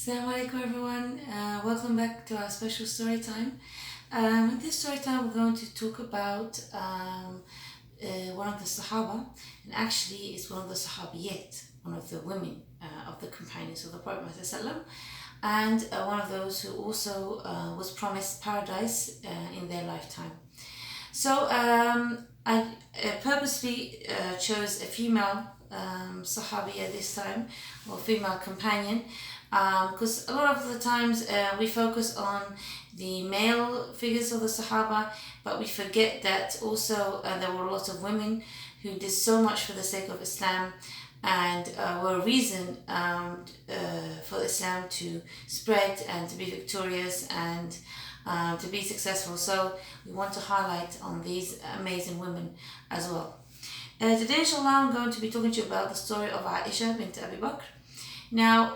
Assalamu alaikum everyone. Welcome back to our special story time. In this story time, we're going to talk about one of the Sahaba, and actually, it's one of the Sahabiyat, one of the women of the companions of the Prophet ﷺ, and one of those who also was promised paradise in their lifetime. So, I purposely chose a female Sahabiya this time, or female companion, because a lot of the times we focus on the male figures of the Sahaba, but we forget that also there were a lot of women who did so much for the sake of Islam and were a reason for Islam to spread and to be victorious and to be successful. So we want to highlight on these amazing women as well. Today, inshallah, I'm going to be talking to you about the story of Aisha bint Abi Bakr. Now,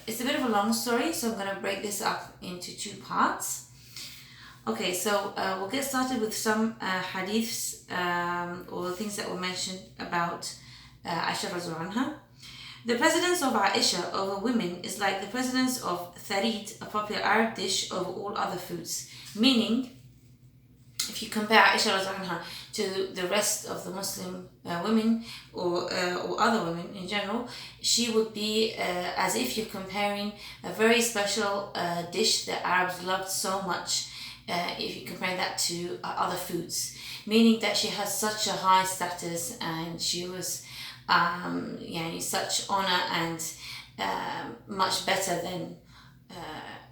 it's a bit of a long story, so I'm going to break this up into two parts. Okay, so we'll get started with some hadiths or things that were mentioned about Aisha radiallahu anha. The precedence of Aisha over women is like the precedence of tharid, a popular Arab dish, over all other foods. Meaning, if you compare Aisha radiallahu anha to the rest of the Muslim women or other women in general, she would be as if you're comparing a very special dish that Arabs loved so much, if you compare that to other foods. Meaning that she has such a high status and she was such honor and much better than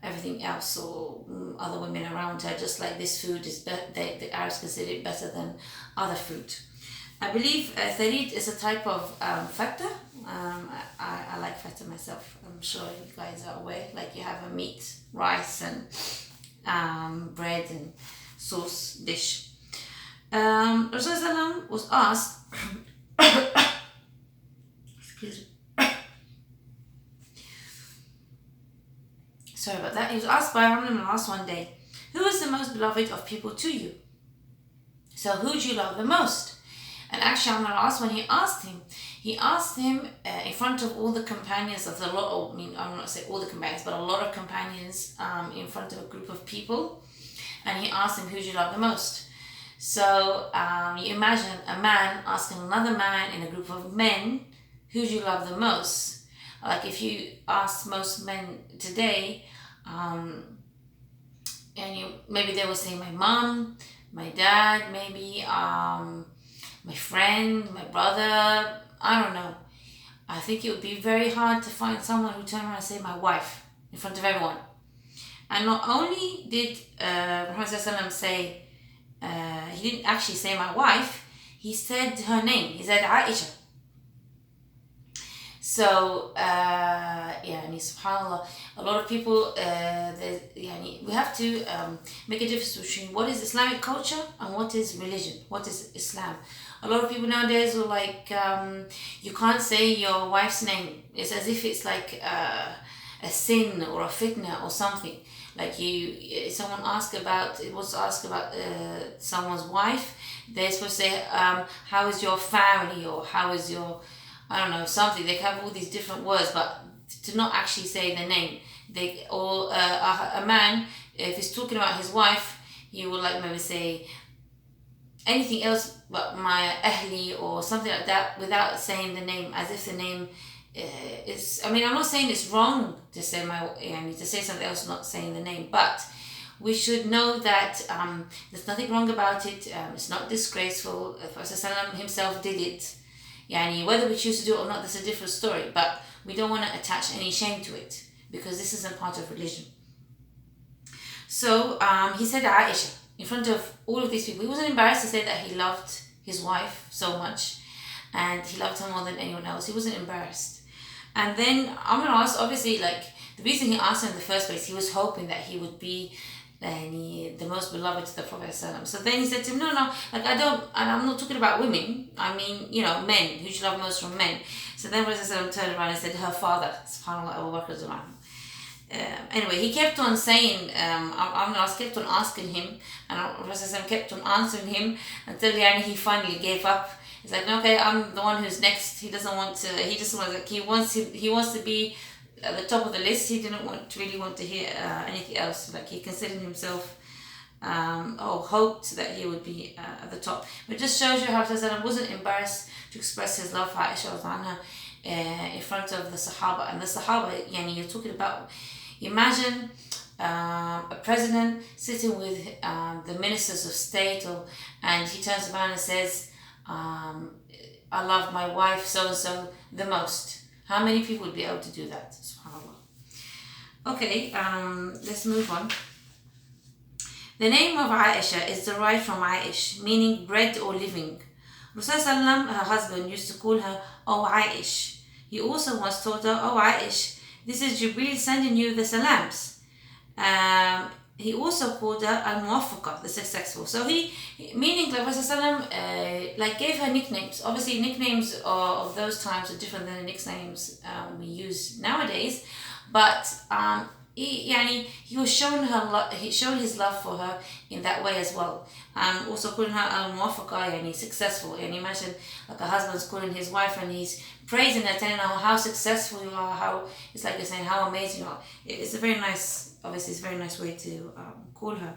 everything else or other women around her, just like this food is the Arabs consider it better than other food. I believe tharid is a type of feta. I like feta myself. I'm sure you guys are aware. Like you have a meat, rice and bread and sauce dish. Rasulullah was asked excuse me. Sorry about that. He was asked by Amr ibn al-As one day, who is the most beloved of people to you? So who do you love the most? And actually Amr ibn al-As, when he asked him in front of all the companions of the lot, I'm not saying all the companions, but a lot of companions in front of a group of people. And he asked him, who do you love the most? So you imagine a man asking another man in a group of men, who do you love the most? Like if you ask most men today, maybe they will say my mom, my dad, maybe my friend, my brother. I don't know. I think it would be very hard to find someone who turned around and say my wife in front of everyone. And not only did Muhammad say, he didn't actually say my wife, he said her name. He said Aisha. So, subhanAllah, a lot of people, we have to make a difference between what is Islamic culture and what is religion, what is Islam. A lot of people nowadays are like, you can't say your wife's name. It's as if it's like a sin or a fitna or something. Like someone asked about someone's wife, they're supposed to say, how is your family, or how is your, I don't know, something. They have all these different words, but to not actually say the name. They all a man, if he's talking about his wife, he will like maybe say anything else but my ahli or something like that without saying the name, as if the name is. I mean, I'm not saying it's wrong to say to say something else, not saying the name, but we should know that there's nothing wrong about it. It's not disgraceful. The Prophet himself did it. Whether we choose to do it or not, that's a different story. But we don't want to attach any shame to it because this isn't part of religion. So he said Aisha in front of all of these people. He wasn't embarrassed to say that he loved his wife so much and he loved her more than anyone else. He wasn't embarrassed. And then Amr asked, obviously, like the reason he asked her in the first place, he was hoping that he would be the most beloved to the Prophet. So then he said to him, no, like I'm not talking about women. I mean, men. Who should love most from men? So then Prophet turned around and said, her father, subhanAllah, Abu Bakr. Anyway, he kept on saying, Amr kept on asking him, and Prophet kept on answering him until he finally gave up. He's like, okay, I'm the one who's next. He doesn't want to. He just wants like he wants to be at the top of the list. He didn't really want to hear anything else. Like he considered himself or hoped that he would be at the top. But it just shows you how Prophet wasn't embarrassed to express his love for Aisha anha, in front of the Sahaba. And the Sahaba, yani, you're talking about, imagine a president sitting with the ministers of state, and he turns around and says, I love my wife so and so the most. How many people would be able to do that? SubhanAllah. Okay, let's move on. The name of Aisha is derived from Aish, meaning bread or living. Rasulullah, her husband, used to call her, Oh Aish. He also once told her, Oh Aish, this is Jibreel sending you the salams. He also called her Al-Muwaffaqa, the successful. So meaning like Rasulullah like gave her nicknames. Obviously nicknames of those times are different than the nicknames we use nowadays. But he was showing her he showed his love for her in that way as well. Also calling her Al-Muwaffaqa, yani successful. And imagine like a husband's calling his wife and he's praising her, telling her how successful you are, how it's like you're saying how amazing you are. It's a very nice, obviously it's a very nice way to call her.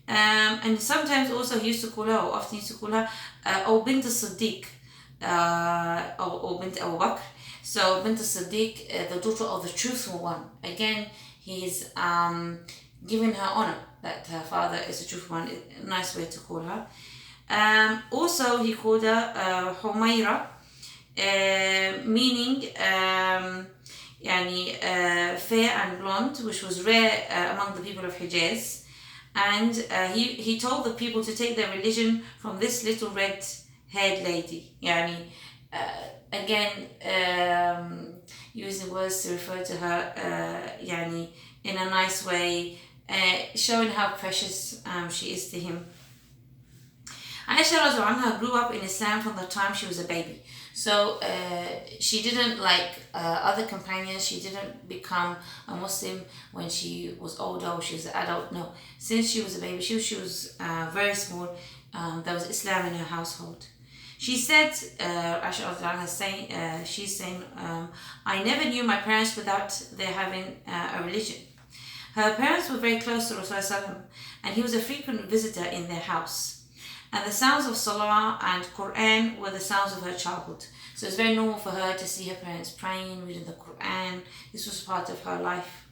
And sometimes also he used to call her, or often used to call her, O Bint al-Siddiq, or Bint Abu Bakr. So Bint al-Siddiq, the daughter of the truthful one. Again, he's giving her honor that her father is a truthful one. A nice way to call her. Also, he called her Humayra, meaning fair and blonde, which was rare among the people of Hijaz. And he told the people to take their religion from this little red-haired lady. Again, using words to refer to her in a nice way, showing how precious she is to him. Aisha anha grew up in Islam from the time she was a baby. So she didn't, like other companions, she didn't become a Muslim when she was older or she was an adult. No, since she was a baby, she was very small, there was Islam in her household. She said, Aisha she's saying, I never knew my parents without their having a religion. Her parents were very close to Rasulullah, and he was a frequent visitor in their house. And the sounds of Salah and Quran were the sounds of her childhood. So it's very normal for her to see her parents praying, reading the Quran. This was part of her life.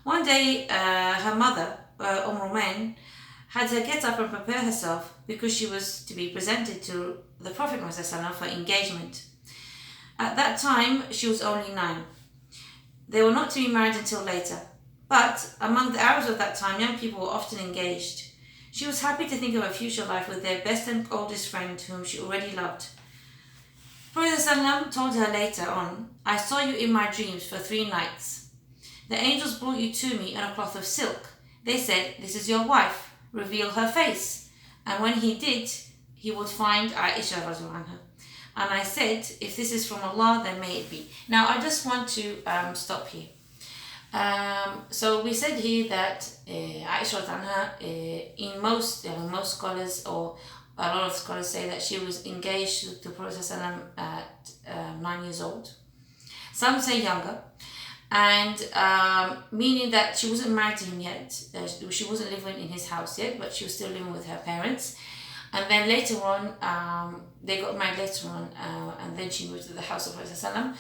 One day, her mother, Romain, had her get up and prepare herself because she was to be presented to the Prophet ﷺ for engagement. At that time, she was only 9. They were not to be married until later. But among the Arabs of that time, young people were often engaged. She was happy to think of a future life with their best and oldest friend whom she already loved. Prophet ﷺ told her later on, I saw you in my dreams for 3 nights. The angels brought you to me in a cloth of silk. They said, this is your wife. Reveal her face. And when he did, he would find Aisha anha. And I said, if this is from Allah, then may it be. Now, I just want to stop here. So we said here that Aisha anha, in most scholars, or a lot of scholars say that she was engaged to the Prophet ﷺ at 9 years old. Some say younger, and meaning that she wasn't married to him yet. She wasn't living in his house yet, but she was still living with her parents. And then later on, they got married later on, and then she moved to the house of Prophet ﷺ.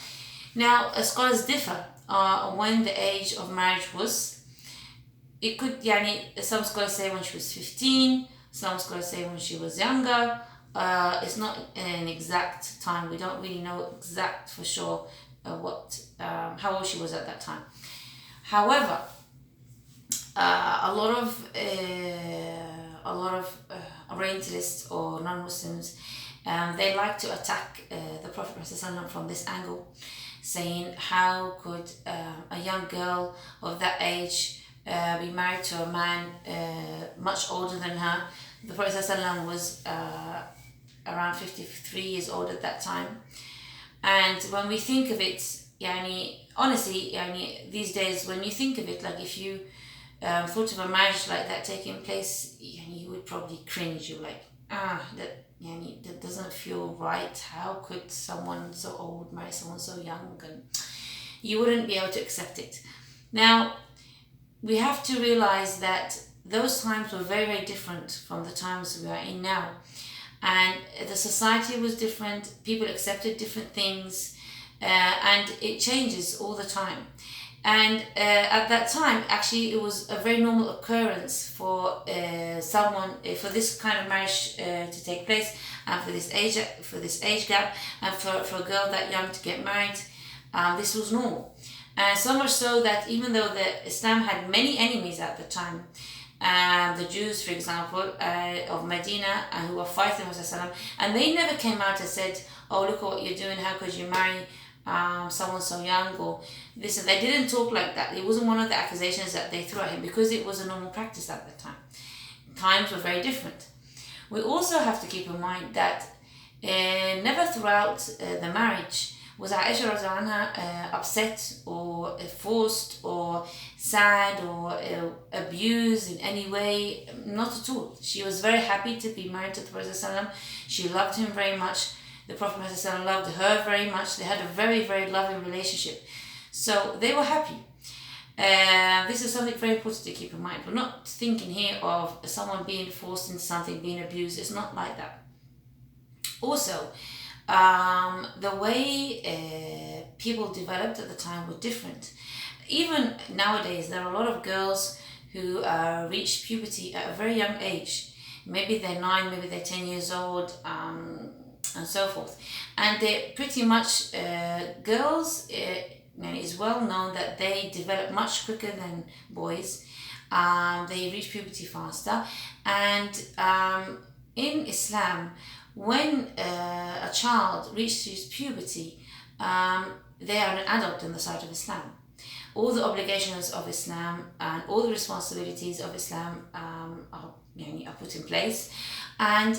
Now, scholars differ on when the age of marriage was. It could, some scholars say when she was 15, some scholars say when she was younger. It's not an exact time. We don't really know exact for sure how old she was at that time. However, a lot of Orientalists or non-Muslims, they like to attack the Prophet ﷺ from this angle, saying how could a young girl of that age be married to a man much older than her. The Prophet ﷺ was around 53 years old at that time. And when we think of it, honestly, these days when you think of it, like if you thought of a marriage like that taking place, you would probably cringe. You're like, that doesn't feel right. How could someone so old marry someone so young? And you wouldn't be able to accept it. Now, we have to realize that those times were very, very different from the times we are in now. And the society was different, people accepted different things, and it changes all the time. And at that time, actually, it was a very normal occurrence for someone, for this kind of marriage to take place, and for this age gap, and for a girl that young to get married. This was normal. So much so that even though the Islam had many enemies at the time, the Jews, for example, of Medina, who were fighting Prophet, and they never came out and said, "Oh, look at what you're doing. How could you marry someone so young?" Or this. And they didn't talk like that. It wasn't one of the accusations that they threw at him, because it was a normal practice at the time. Times were very different. We also have to keep in mind that never throughout the marriage was Aisha radiallahu anha upset or forced or sad or abused in any way. Not at all. She was very happy to be married to the Prophet ﷺ. She loved him very much. The Prophet ﷺ loved her very much. They had a very, very loving relationship. So they were happy. This is something very important to keep in mind. We're not thinking here of someone being forced into something, being abused. It's not like that. Also, the way people developed at the time were different. Even nowadays, there are a lot of girls who reach puberty at a very young age. Maybe they're 9, maybe they're 10 years old, and so forth. And they're pretty much girls. It's well known that they develop much quicker than boys. They reach puberty faster, and in Islam, when a child reaches puberty, they are an adult in the sight of Islam. All the obligations of Islam and all the responsibilities of Islam are put in place, and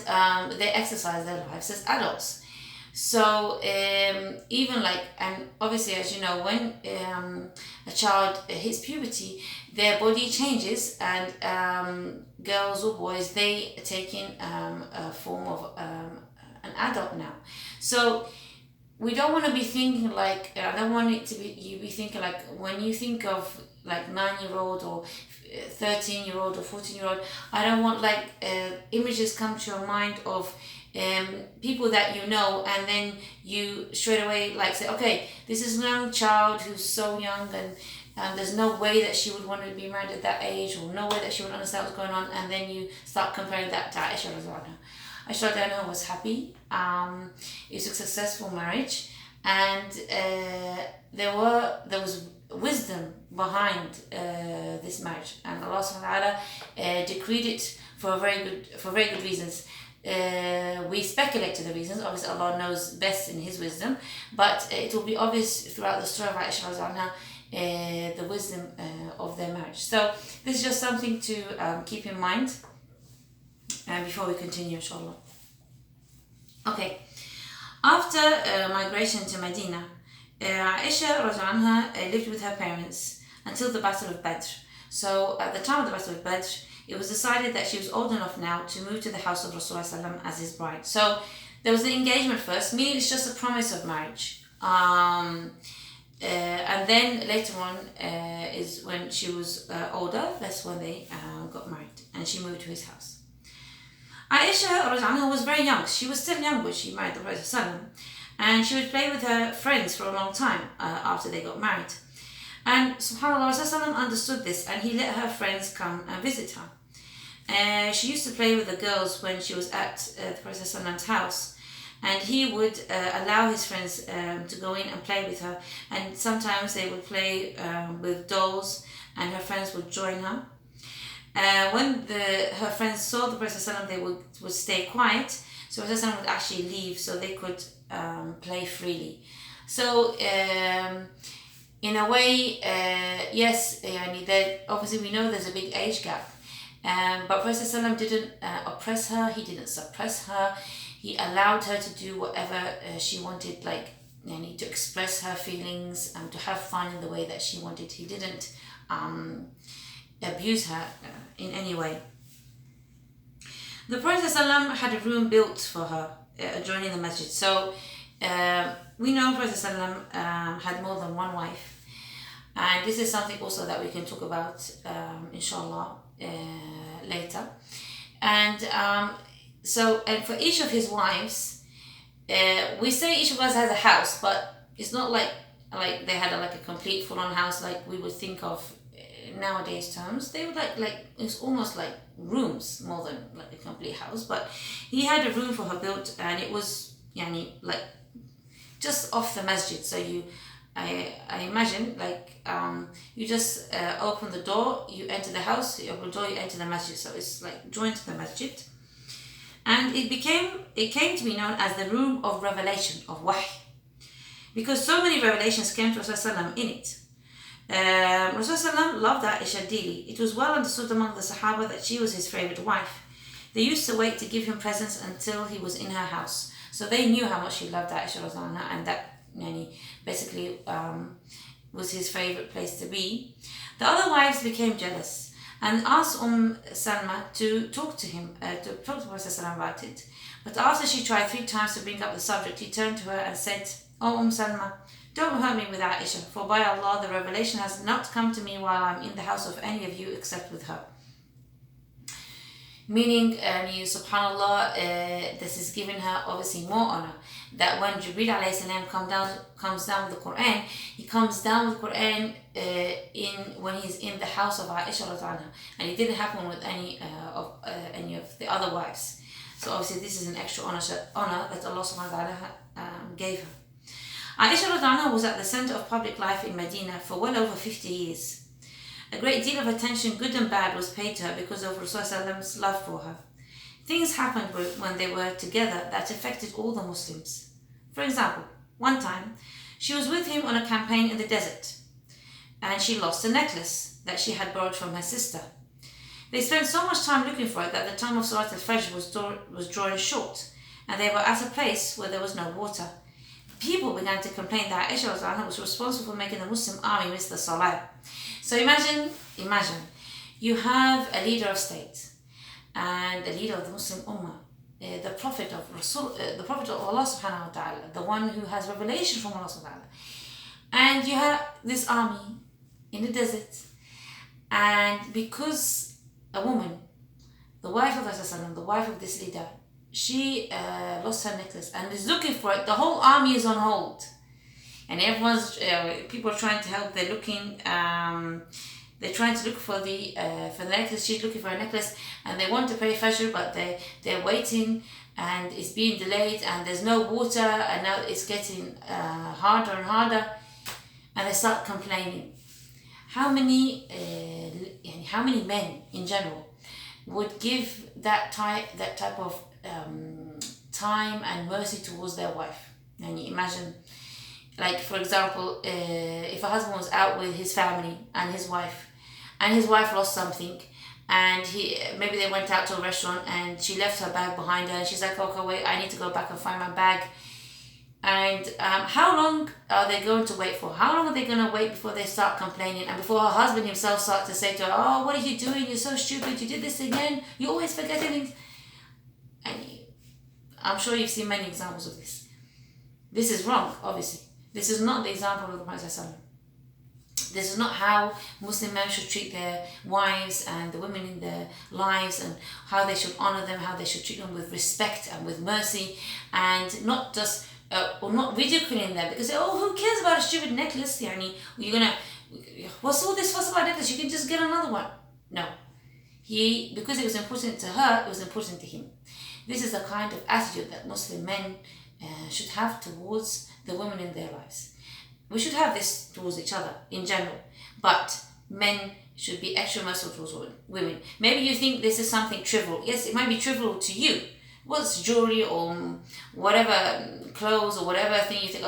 they exercise their lives as adults. So even and obviously, as you know, when a child hits puberty, their body changes, and girls or boys, they take in a form of an adult now. So we don't want to be thinking like, I don't want it to be, you be thinking like, when you think of like 9-year-old or 13-year-old or 14-year-old, I don't want images come to your mind of people that you know, and then you straight away say, okay, this is a young child who's so young, and there's no way that she would want to be married at that age, or no way that she would understand what's going on, and then you start comparing that to Aisha radiallahu anha. Aisha radiallahu anha was happy. It was a successful marriage, and there was wisdom behind this marriage, and Allah subhanahu wa ta'ala decreed it for very good reasons. We speculate to the reasons. Obviously, Allah knows best in His wisdom, but it will be obvious throughout the story of Aisha radiallahu anha, the wisdom of their marriage. So this is just something to keep in mind before we continue, inshallah. Okay, after migration to Medina, Aisha radiallahu anha lived with her parents until the Battle of Badr. So at the time of the Battle of Badr, it was decided that she was old enough now to move to the house of Rasulullah as his bride. So there was the engagement first, meaning it's just a promise of marriage. And then later on is when she was older, that's when they got married, and she moved to his house. Aisha was very young. She was still young when she married the Prophet, and she would play with her friends for a long time after they got married. And subhanAllah, Rasulullah understood this, and he let her friends come and visit her. She used to play with the girls when she was at the Prophet's house, and he would allow his friends to go in and play with her, and sometimes they would play with dolls, and her friends would join her. When her friends saw the Prophet, they would stay quiet, so the Prophet would actually leave so they could play freely. So in a way, yes, obviously we know there's a big age gap, but Prophet didn't oppress her, he didn't suppress her, he allowed her to do whatever she wanted, to express her feelings and to have fun in the way that she wanted. He didn't abuse her in any way. The Prophet had a room built for her adjoining the masjid. So we know Prophet had more than one wife. And this is something also that we can talk about, inshallah, later. And and for each of his wives, we say each of us has a house, but it's not like they had like a complete full-on house like we would think of nowadays terms. They would like it's almost like rooms more than like a complete house. But he had a room for her built, and it was like just off the masjid. So I imagine you just open the door, you enter the house, you open the door, you enter the masjid. So it's like joined to the masjid. And it came to be known as the room of revelation, of wahy. Because so many revelations came to Rasulullah in it. Rasulullah loved Aisha dearly. It was well understood among the Sahaba that she was his favourite wife. They used to wait to give him presents until he was in her house. So they knew how much he loved Aisha and that basically was his favourite place to be. The other wives became jealous and asked Salma to talk to him, to talk to Prophet about it. But after she tried 3 times to bring up the subject, he turned to her and said, "O Salma, don't hurt me with Aisha, for by Allah the revelation has not come to me while I'm in the house of any of you except with her." Meaning, subhanAllah, this is giving her obviously more honor. That when Jibreel alayhi salam comes down with the Quran, he comes down with the Quran when he's in the house of Aisha radhiyallahu anha, and it didn't happen with any of the other wives. So obviously this is an extra honor that Allah subhanahu wa ta'ala gave her. Aisha radhiyallahu anha was at the center of public life in Medina for well over 50 years. A great deal of attention, good and bad, was paid to her because of Rasulullah's love for her. Things happened when they were together that affected all the Muslims. For example, one time, she was with him on a campaign in the desert, and she lost a necklace that she had borrowed from her sister. They spent so much time looking for it that the time of Salat al-Fajr was drawing short, and they were at a place where there was no water. People began to complain that Aisha was responsible for making the Muslim army miss the Salah. So imagine, you have a leader of state and the leader of the Muslim Ummah, the Prophet of Allah subhanahu wa ta'ala, the one who has revelation from Allah subhanahu wa ta'ala. And you have this army in the desert, and because a woman, the wife of Rasulullah, the wife of this leader, she lost her necklace and is looking for it, the whole army is on hold. And everyone's, people are trying to help. They're looking, they're trying to look for the necklace. She's looking for a necklace, and they want to pray Fajr, but they're waiting, and it's being delayed, and there's no water, and now it's getting harder and harder, and they start complaining. How many men in general would give that type of time and mercy towards their wife? And you imagine. Like, for example, if a husband was out with his family and his wife lost something, and maybe they went out to a restaurant and she left her bag behind her, and she's like, "Okay, wait, I need to go back and find my bag." And how long are they going to wait for? How long are they going to wait before they start complaining, and before her husband himself starts to say to her, "Oh, what are you doing? You're so stupid. You did this again. You always forget things." And I'm sure you've seen many examples of this. This is wrong, obviously. This is not the example of the Prophet ﷺ. This is not how Muslim men should treat their wives and the women in their lives, and how they should honor them, how they should treat them with respect and with mercy, and not just or not ridiculing them because who cares about a stupid necklace? You're gonna, what's all this fuss about necklace? You can just get another one. No, because it was important to her, it was important to him. This is the kind of attitude that Muslim men should have towards the women in their lives. We should have this towards each other in general, but men should be extra merciful towards women. Maybe you think this is something trivial. Yes, it might be trivial to you. What's jewelry or whatever, clothes or whatever thing you think,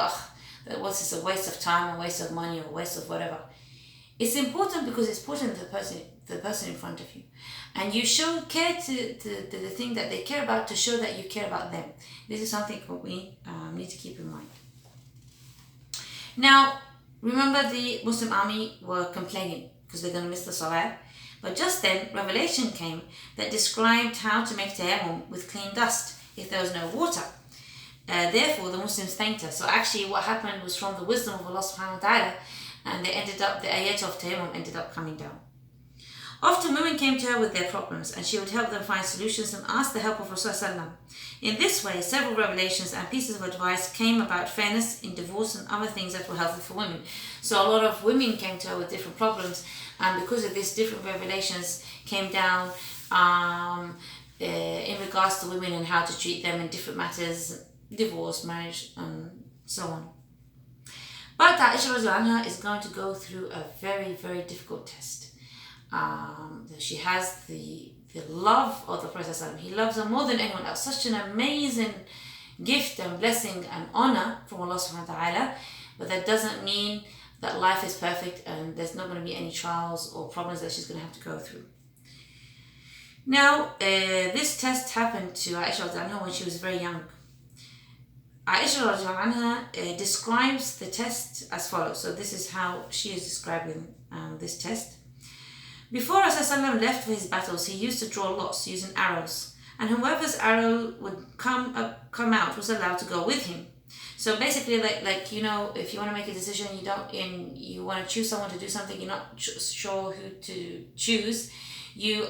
what's this, a waste of time, a waste of money, or a waste of whatever. It's important because it's important to the person in front of you. And you show care to the thing that they care about, to show that you care about them. This is something we need to keep in mind. Now, remember the Muslim army were complaining because they're going to miss the Salah. But just then, revelation came that described how to make tayammum with clean dust if there was no water. Therefore, the Muslims thanked her. So actually what happened was from the wisdom of Allah subhanahu wa ta'ala, and the ayat of tayammum ended up coming down. Often women came to her with their problems, and she would help them find solutions and ask the help of Rasulullah. In this way, several revelations and pieces of advice came about fairness in divorce and other things that were helpful for women. So a lot of women came to her with different problems, and because of this, different revelations came down in regards to women and how to treat them in different matters, divorce, marriage, and so on. But Aisha radiallahu anha is going to go through a very, very difficult test. She has the love of the Prophet ﷺ. He loves her more than anyone else. Such an amazing gift and blessing and honor from Allah subhanahu wa ta'ala. But that doesn't mean that life is perfect and there's not going to be any trials or problems that she's going to have to go through. Now, this test happened to Aisha radiallahu anha when she was very young. Aisha radiallahu anha describes the test as follows. So this is how she is describing this test. Before Rasulullah left for his battles, he used to draw lots using arrows, and whoever's arrow would come out was allowed to go with him. So basically, like you know, if you want to make a decision, you want to choose someone to do something, you're not sure who to choose. You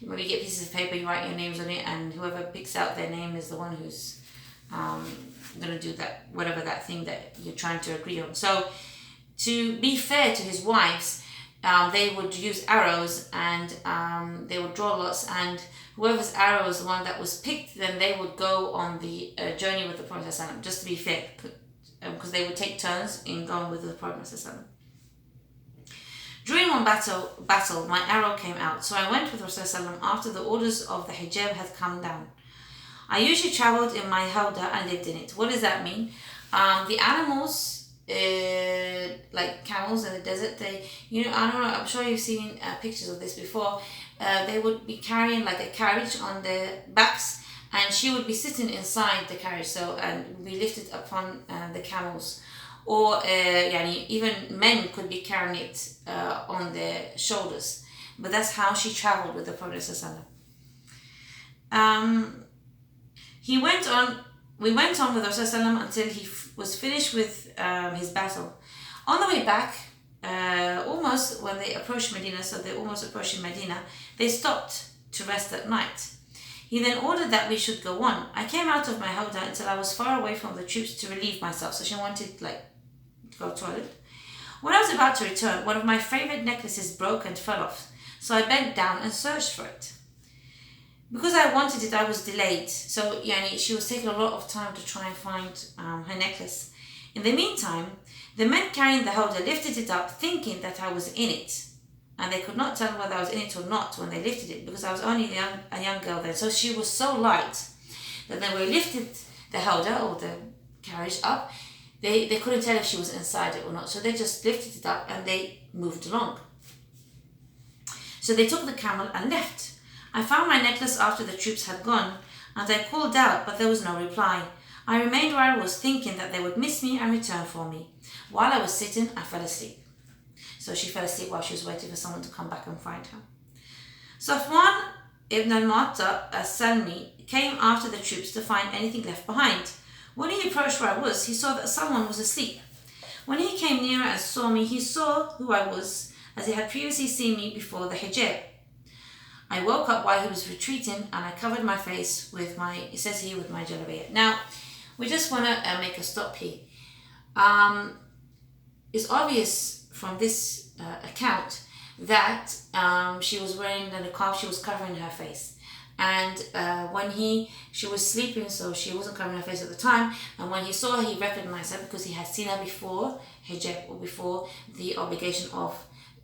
maybe get pieces of paper, you write your names on it, and whoever picks out their name is the one who's going to do that, whatever that thing that you're trying to agree on. So to be fair to his wives, they would use arrows and they would draw lots, and whoever's arrow is the one that was picked, then they would go on the journey with the Prophet ﷺ, just to be fair, because they would take turns in going with the Prophet ﷺ. During one battle, my arrow came out, so I went with Rasulullah after the orders of the hijab had come down. I usually travelled in my hawda and lived in it. What does that mean? The animals, like camels in the desert, I don't know, I'm sure you've seen pictures of this before. They would be carrying like a carriage on their backs, and she would be sitting inside the carriage, and be lifted upon the camels. Or even men could be carrying it on their shoulders. But that's how she traveled with the Prophet ﷺ. We went on with Rasulullah until he was finished with his battle. On the way back, almost when they approached Medina, so they're almost approaching Medina, they stopped to rest at night. He then ordered that we should go on. I came out of my hawda until I was far away from the troops to relieve myself. So she wanted to go to the toilet. When I was about to return, one of my favorite necklaces broke and fell off. So I bent down and searched for it. Because I wanted it, I was delayed. So she was taking a lot of time to try and find her necklace. In the meantime, the men carrying the hawda lifted it up, thinking that I was in it. And they could not tell whether I was in it or not when they lifted it, because I was only a young girl then. So she was so light that when we lifted the hawda, or the carriage, up, they couldn't tell if she was inside it or not. So they just lifted it up and they moved along. So they took the camel and left. I found my necklace after the troops had gone, and I called out, but there was no reply. I remained where I was, thinking that they would miss me and return for me. While I was sitting, I fell asleep. So she fell asleep while she was waiting for someone to come back and find her. Safwan ibn al-Mu'atta as-Salmi came after the troops to find anything left behind. When he approached where I was, he saw that someone was asleep. When he came nearer and saw me, he saw who I was, as he had previously seen me before the hijab. I woke up while he was retreating, and I covered my face with my jalabiyah. Now, we just want to make a stop here. It's obvious from this account that she was wearing the niqab, she was covering her face. And when she was sleeping, so she wasn't covering her face at the time, and when he saw her, he recognized her because he had seen her before hijab, or before the obligation of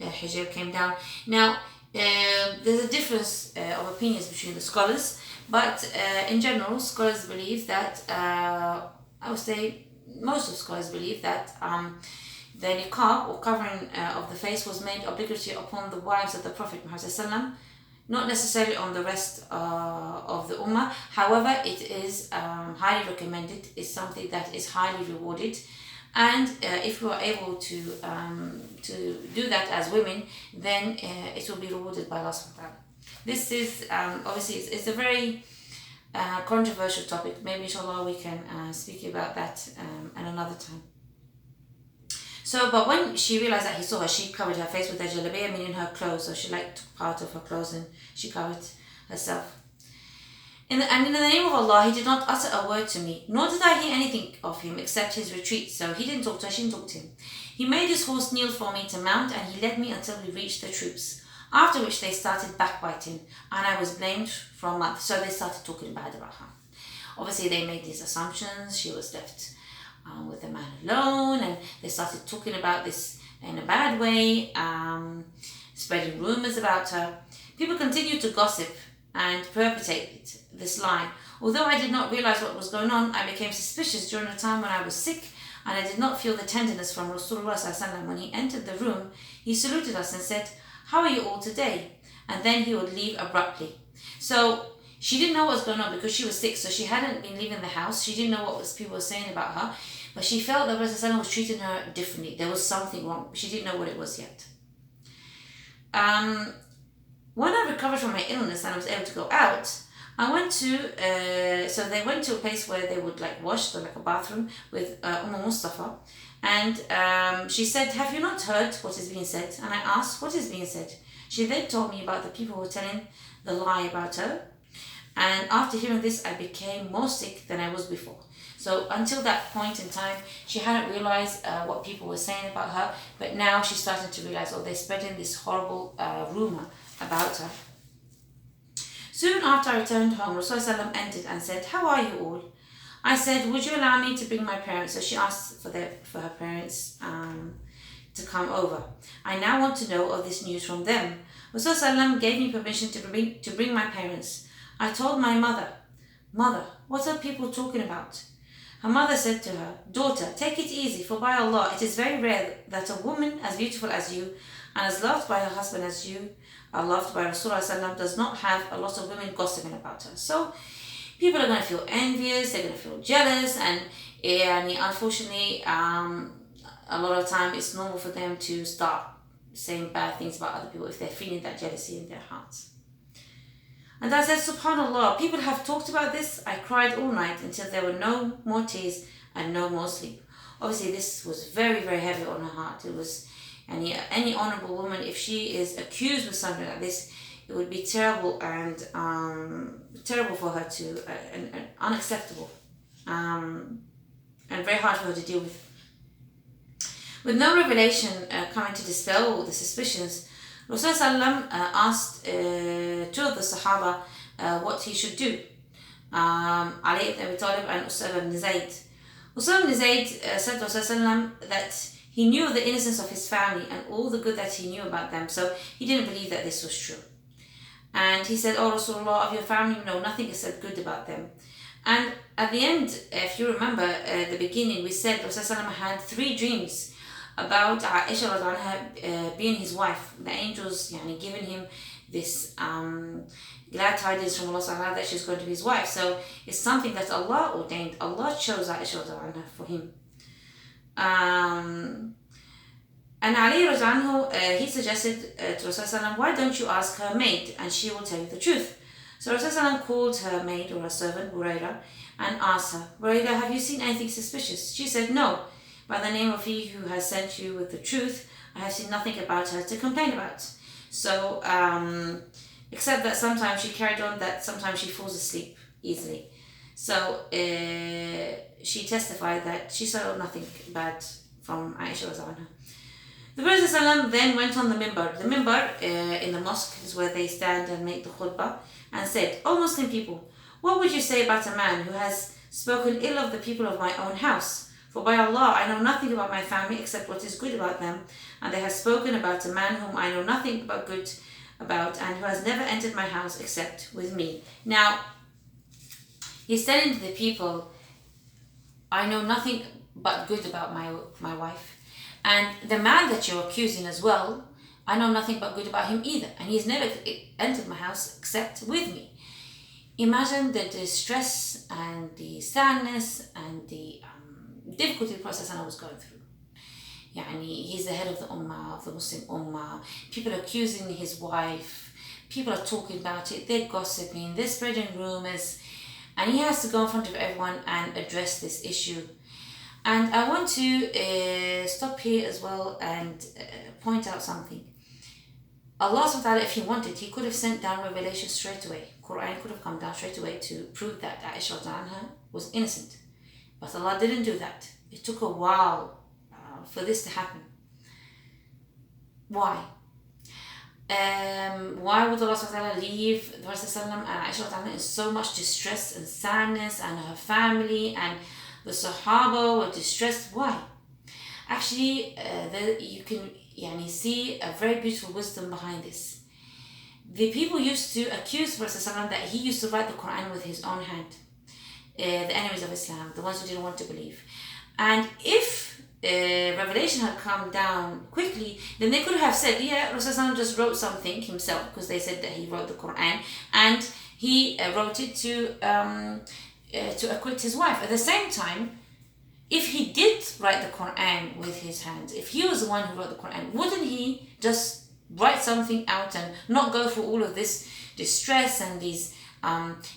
hijab came down. Now, there's a difference of opinions between the scholars, but in general, scholars believe that, I would say most of scholars believe that the niqab, or covering of the face, was made obligatory upon the wives of the Prophet Muhammad, not necessarily on the rest of the ummah. However, it is highly recommended. It's something that is highly rewarded, and if we are able to do that as women, then it will be rewarded by Allah subhanahu wa ta'ala. This is obviously it's a very controversial topic. Maybe inshallah we can speak about that at another time. So, but when she realized that he saw her, she covered her face with her jalabiya, meaning her clothes. So she like took part of her clothes and she covered herself. And in the name of Allah, he did not utter a word to me, nor did I hear anything of him except his retreat. So he didn't talk to her, she didn't talk to him. He made his horse kneel for me to mount, and he led me until we reached the troops. After which they started backbiting, and I was blamed for a month. So they started talking bad about her. Obviously, they made these assumptions. She was left with the man alone, and they started talking about this in a bad way, spreading rumors about her. People continued to gossip and perpetrate this lie. Although I did not realize what was going on, I became suspicious during a time when I was sick, and I did not feel the tenderness from Rasulullah ﷺ. When he entered the room, he saluted us and said, "How are you all today?" And then he would leave abruptly. So she didn't know what was going on because she was sick, so she hadn't been leaving the house. She didn't know what people were saying about her, but she felt that Prophet ﷺ was treating her differently. There was something wrong. She didn't know what it was yet. When I recovered from my illness and I was able to go out, I went to, so they went to a place where they would like wash, like a bathroom with Mustafa. And she said, "Have you not heard what is being said?" And I asked, "What is being said?" She then told me about the people who were telling the lie about her. And after hearing this, I became more sick than I was before. So until that point in time, she hadn't realized what people were saying about her. But now she's starting to realize, oh, they're spreading this horrible rumor about her. Soon after I returned home, Rasulullah entered and said, "How are you all?" I said, "Would you allow me to bring my parents?" So she asked for her parents to come over. "I now want to know of this news from them." Rasulullah gave me permission to bring my parents. I told my mother, "Mother, what are people talking about?" Her mother said to her, "Daughter, take it easy, for by Allah, it is very rare that a woman as beautiful as you and as loved by her husband as you are loved by Rasulullah does not have a lot of women gossiping about her." So people are going to feel envious, they're going to feel jealous, and unfortunately, a lot of time it's normal for them to start saying bad things about other people if they're feeling that jealousy in their hearts. And I said, "SubhanAllah, people have talked about this. I cried all night until there were no more tears and no more sleep." Obviously, this was very, very heavy on her heart. It was any honorable woman, if she is accused with something like this, it would be terrible and terrible for her to, and unacceptable, and very hard for her to deal with. With no revelation coming to dispel the suspicions, Rasulullah asked two of the Sahaba what he should do. Ali ibn Abi Talib and Usama ibn Zayd. Usama ibn Zayd said to Rasulullah that he knew the innocence of his family and all the good that he knew about them, so he didn't believe that this was true. And he said, "Oh Rasulullah, of your family we know nothing except good about them." And at the end, if you remember at the beginning, we said Rasulullah had 3 dreams about Aisha being his wife. The angels giving him this glad tidings from Allah that she's going to be his wife. So it's something that Allah ordained. Allah chose Aisha for him. And Ali he suggested to Rasulullah, "Why don't you ask her maid and she will tell you the truth?" So Rasulullah called her maid or her servant, Buraida, and asked her, "Buraida, have you seen anything suspicious?" She said, "No. By the name of he who has sent you with the truth, I have seen nothing about her to complain about." So, except that sometimes she carried on that sometimes she falls asleep easily. So, she testified that she saw nothing bad from Aisha. The Prophet ﷺ then went on the mimbar. The mimbar in the mosque is where they stand and make the khutbah, and said, "O Muslim people, what would you say about a man who has spoken ill of the people of my own house? For by Allah, I know nothing about my family except what is good about them, and they have spoken about a man whom I know nothing but good about, and who has never entered my house except with me." Now, he's telling the people, I know nothing but good about my wife. And the man that you're accusing as well, I know nothing but good about him either. And he's never entered my house except with me. Imagine the distress and the sadness and the difficulty process I was going through. He's the head of the Ummah, of the Muslim Ummah. People are accusing his wife. People are talking about it. They're gossiping. They're spreading rumors. And he has to go in front of everyone and address this issue. And I want to stop here as well and point out something. Allah subhanahu wa ta'ala, if He wanted, He could have sent down revelation straight away. Quran could have come down straight away to prove that Aisha anha was innocent. But Allah didn't do that. It took a while for this to happen. Why? Why would Allah subhanahu wa ta'ala leave the Prophet and Aisha in so much distress and sadness, and her family and the Sahaba were distressed? Why? Actually, you can see a very beautiful wisdom behind this. The people used to accuse the Prophet that he used to write the Quran with his own hand. The enemies of Islam, the ones who didn't want to believe. And if revelation had come down quickly, then they could have said, yeah, Rasulullah just wrote something himself, because they said that he wrote the Quran and he wrote it to acquit his wife. At the same time, if he did write the Quran with his hands, if he was the one who wrote the Quran, wouldn't he just write something out and not go through all of this distress and these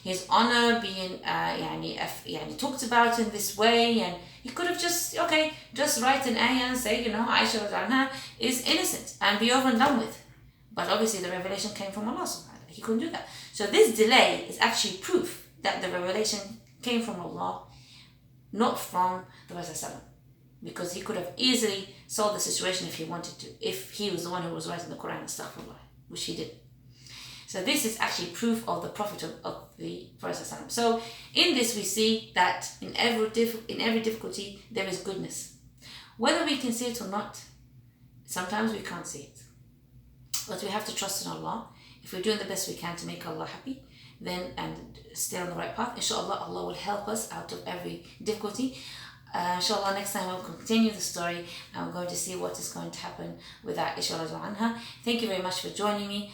his honor being talked about in this way? And he could have just write an ayah and say, Aisha anha is innocent and be over and done with. But obviously the revelation came from Allah subhanahu wa ta'ala. He couldn't do that. So this delay is actually proof that the revelation came from Allah, not from the Prophet, because he could have easily solved the situation if he wanted to, if he was the one who was writing the Quran and stuff, which he did. So this is actually proof of the Prophet of the Prophet. So in this we see that in every difficulty there is goodness. Whether we can see it or not, sometimes we can't see it. But we have to trust in Allah. If we're doing the best we can to make Allah happy, then and stay on the right path, inshallah, Allah will help us out of every difficulty. Inshallah, next time we'll continue the story and we're going to see what is going to happen with Aisha anha. Thank you very much for joining me.